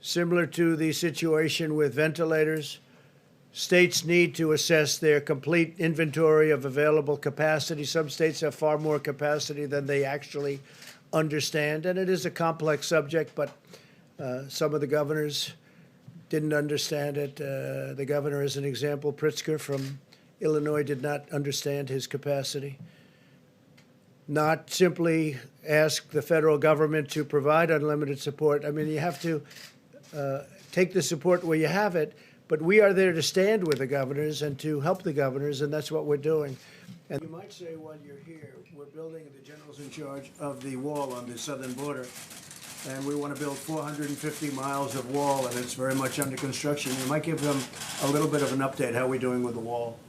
Similar to the situation with ventilators, states need to assess their complete inventory of available capacity. Some states have far more capacity than they actually understand, and it is a complex subject, but some of the governors didn't understand it. The governor, as an example, Pritzker from Illinois, did not understand his capacity. Not simply ask the federal government to provide unlimited support. I mean, you have to take the support where you have it, but we are there to stand with the governors and to help the governors, and that's what we're doing. And you might say while you're here, we're building, the general's in charge of the wall on the southern border, and we want to build 450 miles of wall, and it's very much under construction. You might give them a little bit of an update, how we're doing with the wall.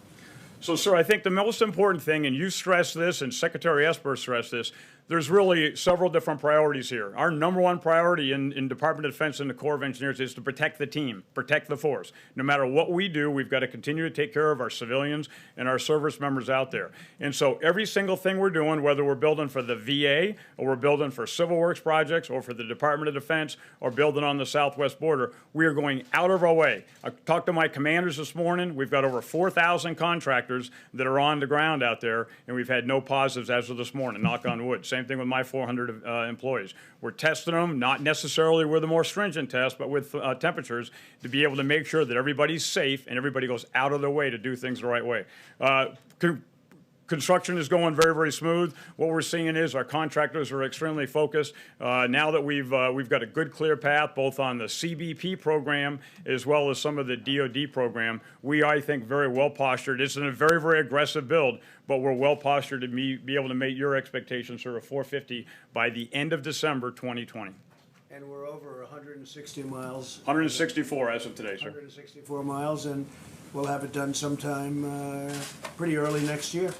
So, sir, I think the most important thing, and you stressed this, and Secretary Esper stressed this, there's really several different priorities here. Our number one priority in Department of Defense and the Corps of Engineers is to protect the team, protect the force. No matter what we do, we've got to continue to take care of our civilians and our service members out there. And so every single thing we're doing, whether we're building for the VA or we're building for Civil Works projects or for the Department of Defense or building on the southwest border, we are going out of our way. I talked to my commanders this morning. We've got over 4,000 contractors that are on the ground out there, and we've had no positives as of this morning, knock on wood. Same thing with my 400 employees. We're testing them, not necessarily with a more stringent test, but with temperatures to be able to make sure that everybody's safe and everybody goes out of their way to do things the right way. Construction is going very, very smooth. What we're seeing is our contractors are extremely focused. Now that we've got a good, clear path, both on the CBP program as well as some of the DoD program, we, I think, very well postured. It's a very, very aggressive build, but we're well postured to be able to meet your expectations for a 450 by the end of December 2020. And we're over 160 miles. 164 as of today, sir. 164 miles, and we'll have it done sometime pretty early next year.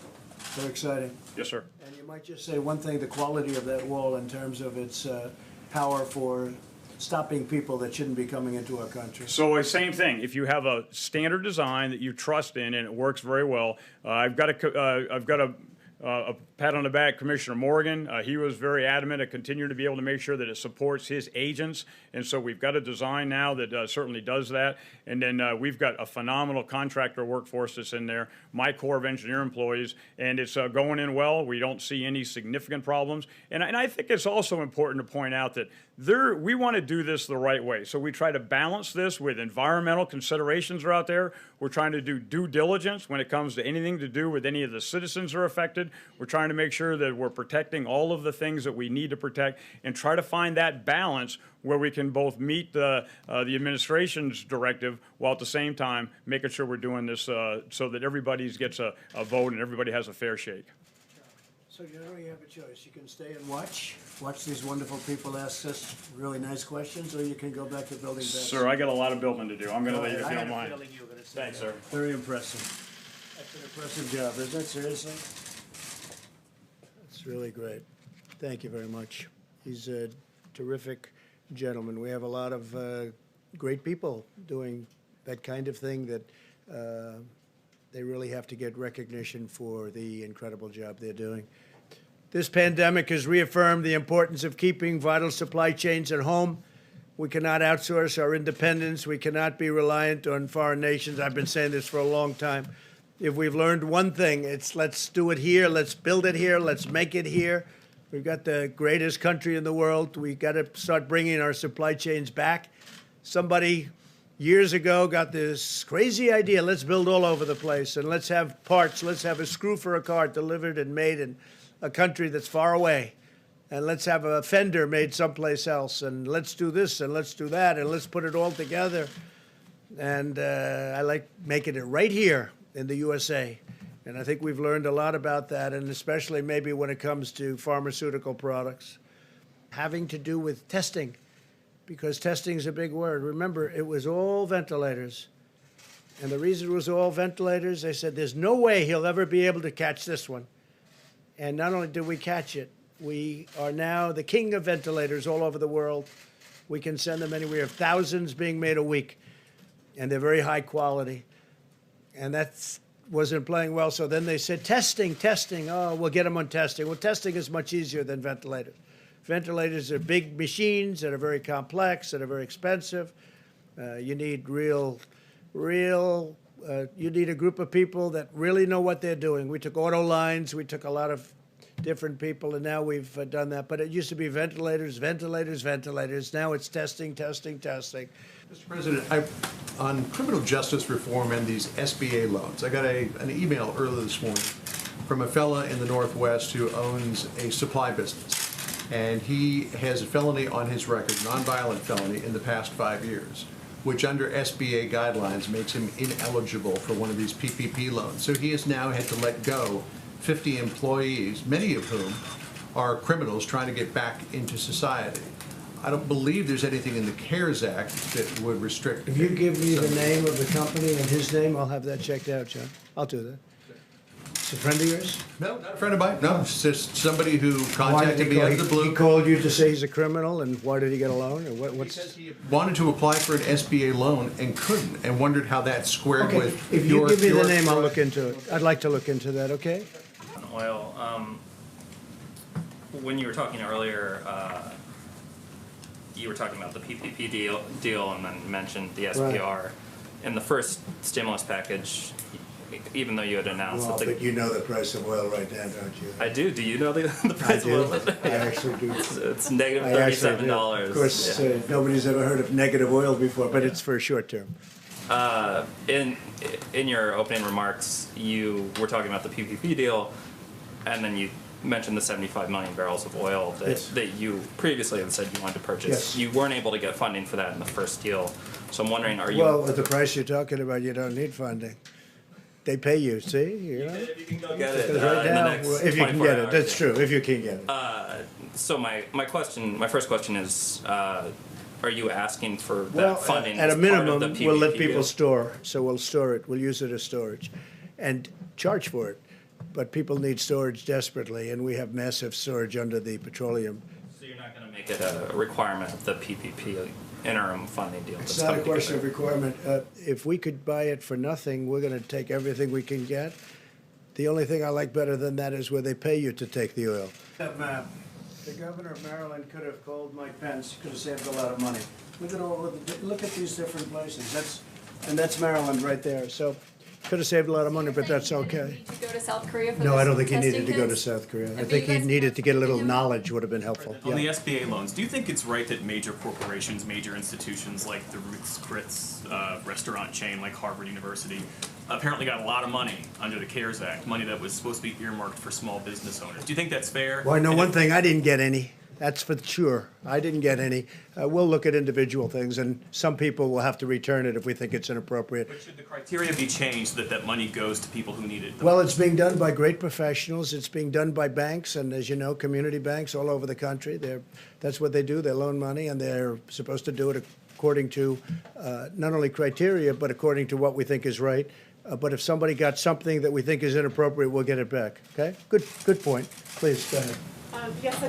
Very exciting. Yes, sir. And you might just say one thing, the quality of that wall in terms of its power for stopping people that shouldn't be coming into our country. So same thing. If you have a standard design that you trust in and it works very well, I've got a pat on the back, Commissioner Morgan. He was very adamant at continuing to be able to make sure that it supports his agents. And so we've got a design now that certainly does that. And then we've got a phenomenal contractor workforce that's in there, my Corps of Engineer employees, and it's going in well. We don't see any significant problems. And I think it's also important to point out that we want to do this the right way. So we try to balance this with environmental considerations are out there. We're trying to do due diligence when it comes to anything to do with any of the citizens that are affected. We're trying to make sure that we're protecting all of the things that we need to protect and try to find that balance where we can both meet the administration's directive while at the same time making sure we're doing this so that everybody gets a vote and everybody has a fair shake. So you know you have a choice. You can stay and watch these wonderful people ask us really nice questions, or you can go back to building better. Sir, I got a lot of building to do. I'm going to leave if you don't I mind. had a feeling you were going to say Thanks, that. sir. Very impressive. That's an impressive job, isn't it? Seriously? That's really great. Thank you very much. He's a terrific gentleman. We have a lot of great people doing that kind of thing that they really have to get recognition for the incredible job they're doing. This pandemic has reaffirmed the importance of keeping vital supply chains at home. We cannot outsource our independence. We cannot be reliant on foreign nations. I've been saying this for a long time. If we've learned one thing, it's let's do it here, let's build it here, let's make it here. We've got the greatest country in the world. We've got to start bringing our supply chains back. Somebody years ago got this crazy idea, let's build all over the place, and let's have parts, let's have a screw for a car delivered and made in a country that's far away, and let's have a fender made someplace else, and let's do this, and let's do that, and let's put it all together. And I like making it right here in the USA. And I think we've learned a lot about that, and especially maybe when it comes to pharmaceutical products, having to do with testing, because testing is a big word. Remember, it was all ventilators. And the reason it was all ventilators, they said, there's no way he'll ever be able to catch this one. And not only did we catch it, we are now the king of ventilators all over the world. We can send them anywhere. We have thousands being made a week, and they're very high quality. And that wasn't playing well, so then they said, testing. Oh, we'll get them on testing. Well, testing is much easier than ventilators. Ventilators are big machines that are very complex, that are very expensive. You need you need a group of people that really know what they're doing. We took auto lines, we took a lot of different people, and now we've done that. But it used to be ventilators, ventilators, ventilators. Now it's testing, testing, testing. Mr. President, on criminal justice reform and these SBA loans, I got an email earlier this morning from a fella in the Northwest who owns a supply business. And he has a felony on his record, nonviolent felony, in the past 5 years, which under SBA guidelines makes him ineligible for one of these PPP loans. So he has now had to let go 50 employees, many of whom are criminals trying to get back into society. I don't believe there's anything in the CARES Act that would restrict. If you give me the name of the company and his name, I'll have that checked out, John. I'll do that. It's a friend of yours? No, not a friend of mine. No, it's just somebody who Why did contacted he me call? out of the blue. He called you to say he's a criminal, and why did he get a loan? Or Because what's? he wanted to apply for an SBA loan and couldn't, and wondered how that squared Okay, with if you your. give me the your- name, I'll look into it. I'd like to look into that, okay? On oil, when you were talking earlier, you were talking about the PPP deal and then mentioned the SPR. In the first stimulus package, even though you had announced Well, that the, but you know the price of oil right now, don't you? I do. Do you know the price do. of oil? I actually do. It's negative I actually do. $37. Of course, Yeah. nobody's ever heard of negative oil before, but it's for short term. In your opening remarks, you were talking about the PPP deal, and then you mentioned the 75 million barrels of oil that, Yes. that you previously had said you wanted to purchase. Yes. You weren't able to get funding for that in the first deal, so I'm wondering, are you? Well, at the price you're talking about, you don't need funding. They pay you, see? You know? If you can go get it Because right in the now, next if you can 24 get it, hours, that's yeah. true, if you can get it. So my first question is, are you asking for that Well, funding at a as part of the minimum, we'll let PPP people deal? store, so we'll store it, we'll use it as storage, and charge for it. But people need storage desperately, and we have massive storage under the petroleum. So you're not going to make it a requirement of the PPP interim funding deal? It's that's not a coming question of together? requirement. If we could buy it for nothing, we're gonna take everything we can get. The only thing I like better than that is where they pay you to take the oil. That map, the governor of Maryland could have called Mike Pence, could have saved a lot of money. Look at these different places. That's Maryland right there. So, could have saved a lot of money, but that's okay. Did you go to South Korea for No, this I don't think he testing needed to go to kits? South Korea. I But think you he guys needed to get a little contacted him? knowledge would have been helpful. On the Yeah. SBA loans, do you think it's right that major corporations, major institutions like the Ruth's Chris restaurant chain like Harvard University apparently got a lot of money under the CARES Act, money that was supposed to be earmarked for small business owners? Do you think that's fair? Well, I know And one if- thing, I didn't get any. That's for sure. I didn't get any. We'll look at individual things, and some people will have to return it if we think it's inappropriate. But should the criteria be changed that that money goes to people who need it? the Well, it's being done by great professionals. It's being done by banks, and as you know, community banks all over the country. That's what they do. They loan money, and they're supposed to do it according to not only criteria, but according to what we think is right. But if somebody got something that we think is inappropriate, we'll get it back. Okay? Good point. Please, go ahead. Yes,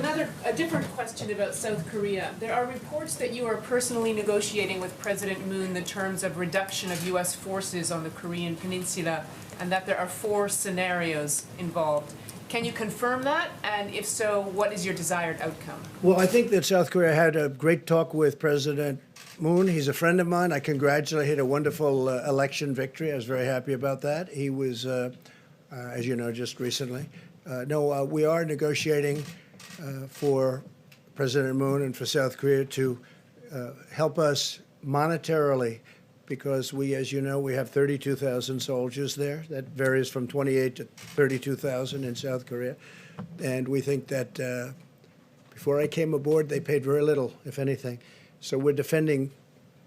a different question about South Korea. There are reports that you are personally negotiating with President Moon the terms of reduction of U.S. forces on the Korean Peninsula, and that there are 4 scenarios involved. Can you confirm that? And if so, what is your desired outcome? Well, I think that South Korea had a great talk with President Moon. He's a friend of mine. I congratulate him. He had a wonderful election victory. I was very happy about that. He was, as you know, just recently. We are negotiating for President Moon and for South Korea to help us monetarily, because we, as you know, we have 32,000 soldiers there. That varies from 28 to 32,000 in South Korea. And we think that before I came aboard, they paid very little, if anything. So we're defending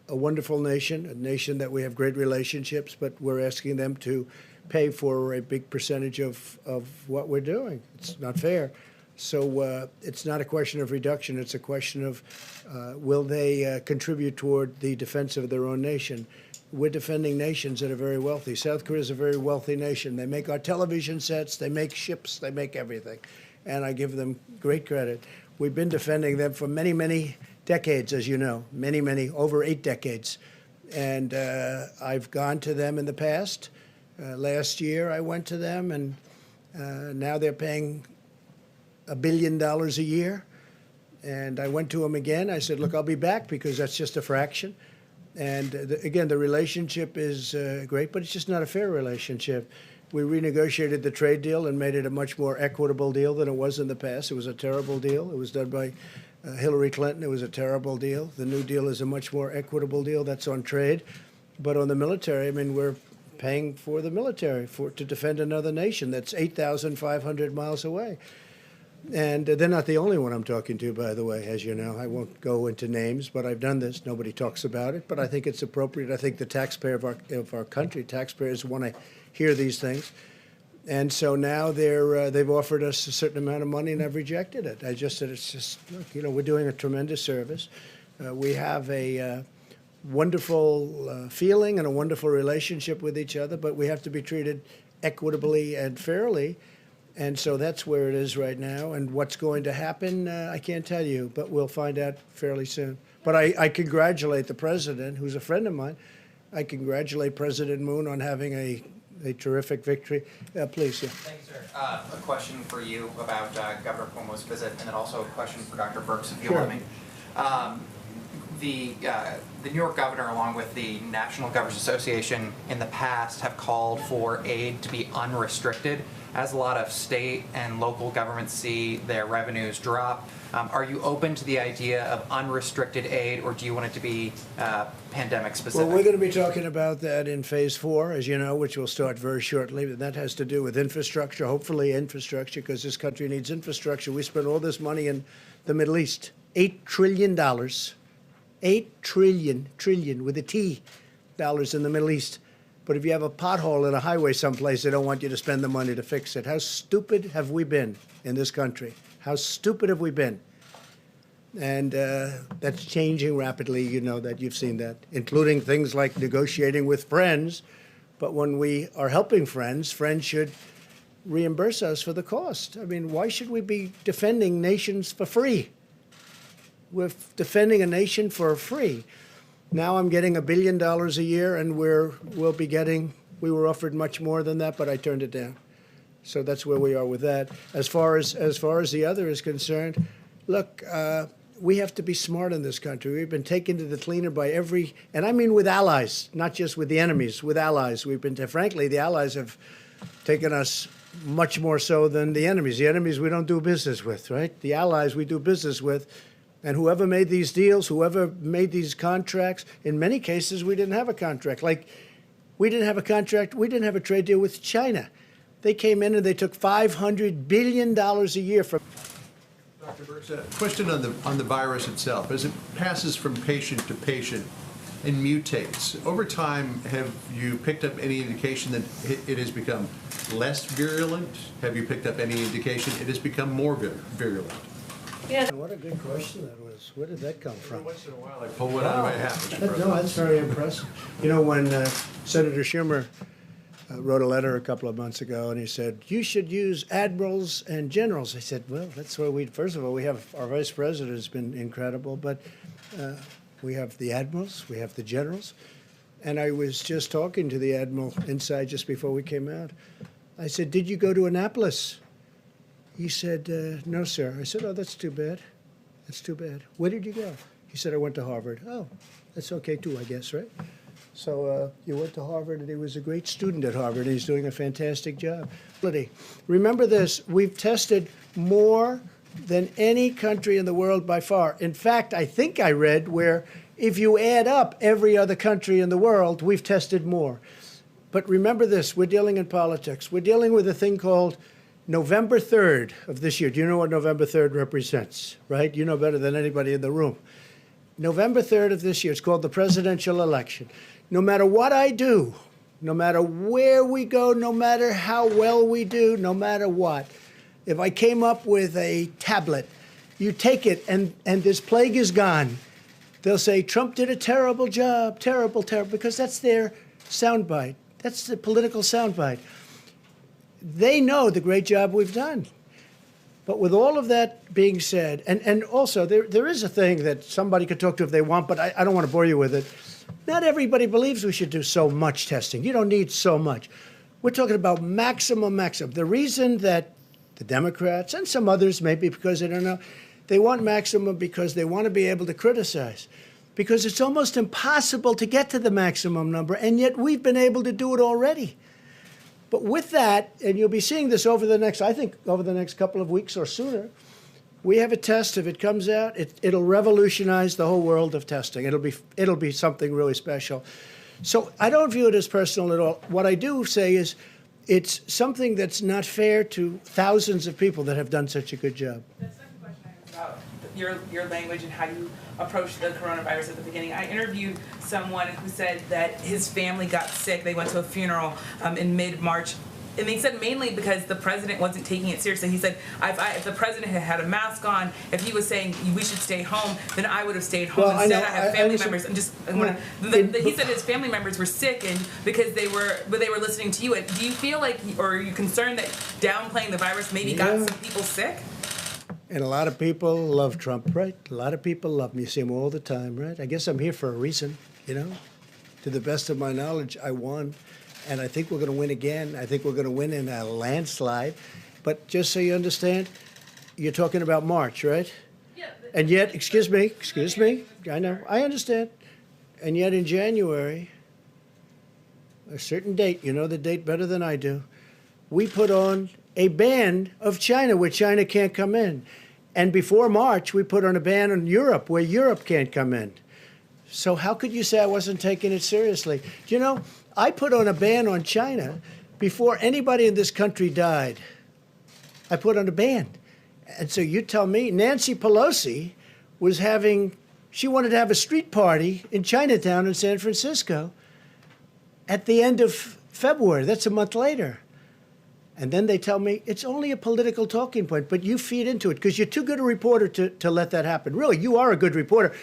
a wonderful nation, a nation that we have great relationships, but we're asking them to pay for a big percentage of what we're doing. It's not fair. So it's not a question of reduction. It's a question of will they contribute toward the defense of their own nation. We're defending nations that are very wealthy. South Korea is a very wealthy nation. They make our television sets, they make ships, they make everything. And I give them great credit. We've been defending them for many, many decades, as you know, over 8 decades. And I've gone to them in the past. Last year I went to them, and now they're paying $1 billion a year. And I went to him again. I said, look, I'll be back because that's just a fraction. And again, the relationship is great, but it's just not a fair relationship. We renegotiated the trade deal and made it a much more equitable deal than it was in the past. It was a terrible deal. It was done by Hillary Clinton. It was a terrible deal. The new deal is a much more equitable deal. That's on trade. But on the military, I mean, we're paying for the military to defend another nation that's 8,500 miles away. And they're not the only one I'm talking to, by the way, as you know. I won't go into names, but I've done this. Nobody talks about it, but I think it's appropriate. I think the taxpayer of our country, taxpayers want to hear these things. And so now they've offered us a certain amount of money, and I've rejected it. I just said, it's just, look, you know, we're doing a tremendous service. We have a wonderful feeling and a wonderful relationship with each other, but we have to be treated equitably and fairly. And so that's where it is right now. And what's going to happen, I can't tell you, but we'll find out fairly soon. But I congratulate the president, who's a friend of mine. I congratulate President Moon on having a terrific victory. Please, yeah. Thanks, sir. A question for you about Governor Cuomo's visit, and then also a question for Dr. Birx, if you'll let me. The New York governor, along with the National Governors Association, in the past have called for aid to be unrestricted. As a lot of state and local governments see their revenues drop, are you open to the idea of unrestricted aid, or do you want it to be pandemic specific? Well, we're going to be talking about that in phase 4, as you know, which will start very shortly. That has to do with infrastructure, hopefully infrastructure, because this country needs infrastructure. We spend all this money in the Middle East, $8 trillion. $8 trillion with a T dollars in the Middle East. But if you have a pothole in a highway someplace, they don't want you to spend the money to fix it. How stupid have we been in this country? How stupid have we been? And that's changing rapidly. You know that. You've seen that, including things like negotiating with friends. But when we are helping friends, friends should reimburse us for the cost. I mean, why should we be defending nations for free? We're defending a nation for free. Now I'm getting $1 billion a year, and we were offered much more than that, but I turned it down. So that's where we are with that. As far as the other is concerned, look, we have to be smart in this country. We've been taken to the cleaner by and I mean with allies, not just with the enemies, with allies. Frankly, the allies have taken us much more so than the enemies. The enemies we don't do business with, right? The allies we do business with. And whoever made these deals, whoever made these contracts, in many cases, we didn't have a contract. Like, we didn't have a contract, we didn't have a trade deal with China. They came in and they took $500 billion a year from. Dr. Birx, a question on the virus itself. As it passes from patient to patient and mutates, over time, have you picked up any indication that it has become less virulent? Have you picked up any indication it has become more virulent? Yes. What a good question that was. Where did that come from? Once in a while, I pull one out of my hat, Mr. President. No, that's very impressive. You know, when Senator Schumer wrote a letter a couple of months ago, and he said, you should use admirals and generals. I said, well, that's where first of all, we have our vice president has been incredible, but we have the admirals, we have the generals. And I was just talking to the admiral inside just before we came out. I said, did you go to Annapolis? He said, no, sir. I said, oh, that's too bad. That's too bad. Where did you go? He said, I went to Harvard. Oh, that's okay, too, I guess, right? So you went to Harvard, and he was a great student at Harvard, and he's doing a fantastic job. Remember this. We've tested more than any country in the world by far. In fact, I think I read where if you add up every other country in the world, we've tested more. But remember this. We're dealing in politics. We're dealing with a thing called November 3rd of this year. Do you know what November 3rd represents, right? You know better than anybody in the room. November 3rd of this year, it's called the presidential election. No matter what I do, no matter where we go, no matter how well we do, no matter what, if I came up with a tablet, you take it and this plague is gone. They'll say, Trump did a terrible job, terrible, terrible, because that's their soundbite. That's the political soundbite. They know the great job we've done. But with all of that being said, and also there is a thing that somebody could talk to if they want, but I don't want to bore you with it. Not everybody believes we should do so much testing. You don't need so much. We're talking about maximum. The reason that the Democrats and some others, maybe because they don't know, They want maximum because they want to be able to criticize. Because it's almost impossible to get to the maximum number, and yet we've been able to do it already. But with that, and you'll be seeing this over the next, I think, over the next couple of weeks or sooner, we have a test. If it comes out, it'll revolutionize the whole world of testing. It'll be something really special. So I don't view it as personal at all. What I do say is it's something that's not fair to thousands of people that have done such a good job. The second question I have about your language and how you approach the coronavirus at the beginning. I interviewed someone who said that his family got sick. They went to a funeral in mid-March. And they said mainly because the president wasn't taking it seriously. He said, if the president had had a mask on, if he was saying we should stay home, then I would have stayed home. Well, Instead, I know. I have I family listen- members. No. He said his family members were sick, and because they were listening to you. And do you feel like, or are you concerned that downplaying the virus maybe got Yeah. some people sick? And a lot of people love Trump, right? A lot of people love him. You see him all the time, right? I guess I'm here for a reason, you know? To the best of my knowledge, I won. And I think we're going to win again. I think we're going to win in a landslide. But just so you understand, you're talking about March, right? Yeah. And yet, excuse me, I know, I understand. And yet in January, a certain date, you know the date better than I do, we put on a ban of China where China can't come in. And before March, we put on a ban on Europe where Europe can't come in. So how could you say I wasn't taking it seriously? Do you know, I put on a ban on China before anybody in this country died. I put on a ban. And so you tell me, Nancy Pelosi was she wanted to have a street party in Chinatown in San Francisco at the end of February. That's a month later. And then they tell me it's only a political talking point, but you feed into it because you're too good a reporter to let that happen. Really, you are a good reporter.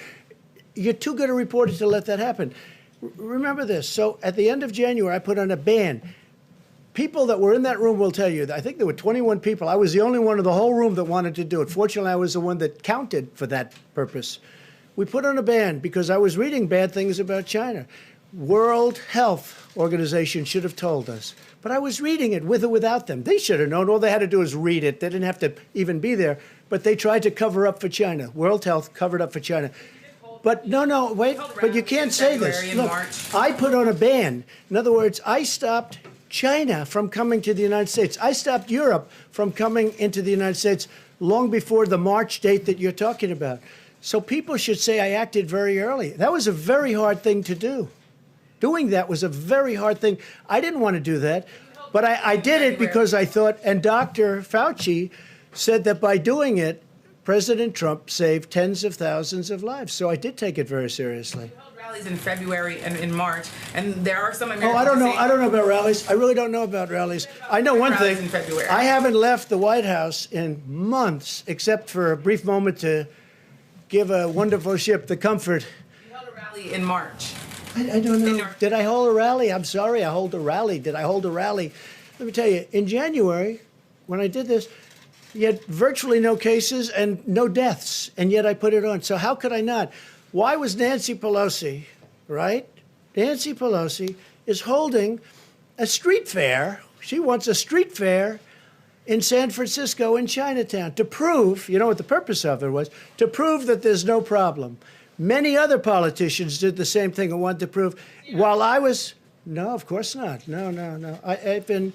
You're too good a reporter to let that happen. Remember this. So at the end of January, I put on a ban. People that were in that room will tell you, I think there were 21 people. I was the only one in the whole room that wanted to do it. Fortunately, I was the one that counted for that purpose. We put on a ban because I was reading bad things about China. World Health Organization should have told us. But I was reading it with or without them. They should have known. All they had to do was read it. They didn't have to even be there. But they tried to cover up for China. World Health covered up for China. But no, wait, but you can't say this. Look, I put on a ban. In other words, I stopped China from coming to the United States. I stopped Europe from coming into the United States long before the March date that you're talking about. So people should say I acted very early. That was a very hard thing to do. Doing that was a very hard thing. I didn't want to do that, but I did it because I thought, and Dr. Fauci said that by doing it, President Trump saved tens of thousands of lives. So I did take it very seriously. You held rallies in February and in March, and there are some Americans. Oh, I don't know. who say- I don't know about rallies. I really don't know about rallies. I know one Rallies thing. in February. I haven't left the White House in months, except for a brief moment to give a wonderful ship the comfort. You held a rally in March. I don't In know. North- Did I hold a rally? I'm sorry, I hold a rally. Did I hold a rally? Let me tell you, in January, when I did this, you had virtually no cases and no deaths, and yet I put it on. So how could I not? Why was Nancy Pelosi, right? Nancy Pelosi is holding a street fair. She wants a street fair in San Francisco in Chinatown to prove, you know what the purpose of it was? To prove that there's no problem. Many other politicians did the same thing and wanted to prove. While I was, no, of course not. No. I've been,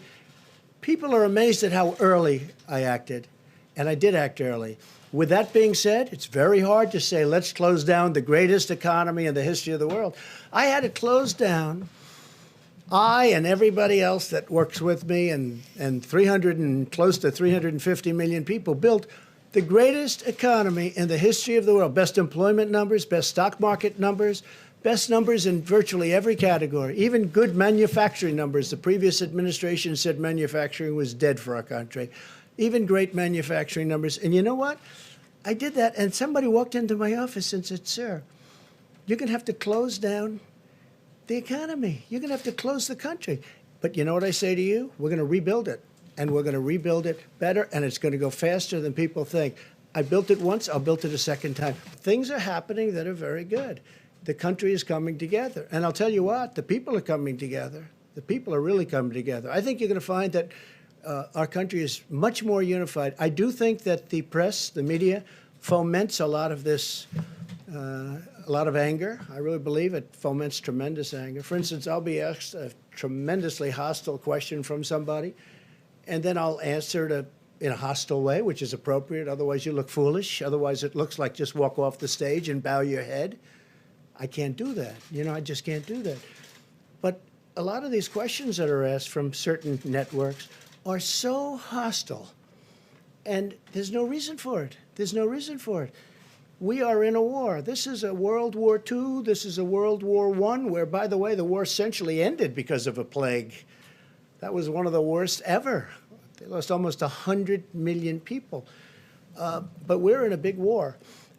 people are amazed at how early I acted, and I did act early. With that being said, it's very hard to say, let's close down the greatest economy in the history of the world. I had to close down, I and everybody else that works with me and 300 and close to 350 million people built the greatest economy in the history of the world. Best employment numbers, best stock market numbers, best numbers in virtually every category, even good manufacturing numbers. The previous administration said manufacturing was dead for our country. Even great manufacturing numbers. And you know what? I did that, and somebody walked into my office and said, sir, you're going to have to close down the economy. You're going to have to close the country. But you know what I say to you? We're going to rebuild it. And we're going to rebuild it better, and it's going to go faster than people think. I built it once, I'll build it a second time. Things are happening that are very good. The country is coming together. And I'll tell you what, the people are coming together. The people are really coming together. I think you're going to find that our country is much more unified. I do think that the press, the media, foments a lot of this, a lot of anger. I really believe it foments tremendous anger. For instance, I'll be asked a tremendously hostile question from somebody, and then I'll answer it in a hostile way, which is appropriate. Otherwise, you look foolish. Otherwise, it looks like just walk off the stage and bow your head. I can't do that. You know, I just can't do that. But a lot of these questions that are asked from certain networks are so hostile, and there's no reason for it. There's no reason for it. We are in a war. This is a World War II. This is a World War I, where, by the way, the war essentially ended because of a plague. That was one of the worst ever. They lost almost 100 million people. But we're in a big war.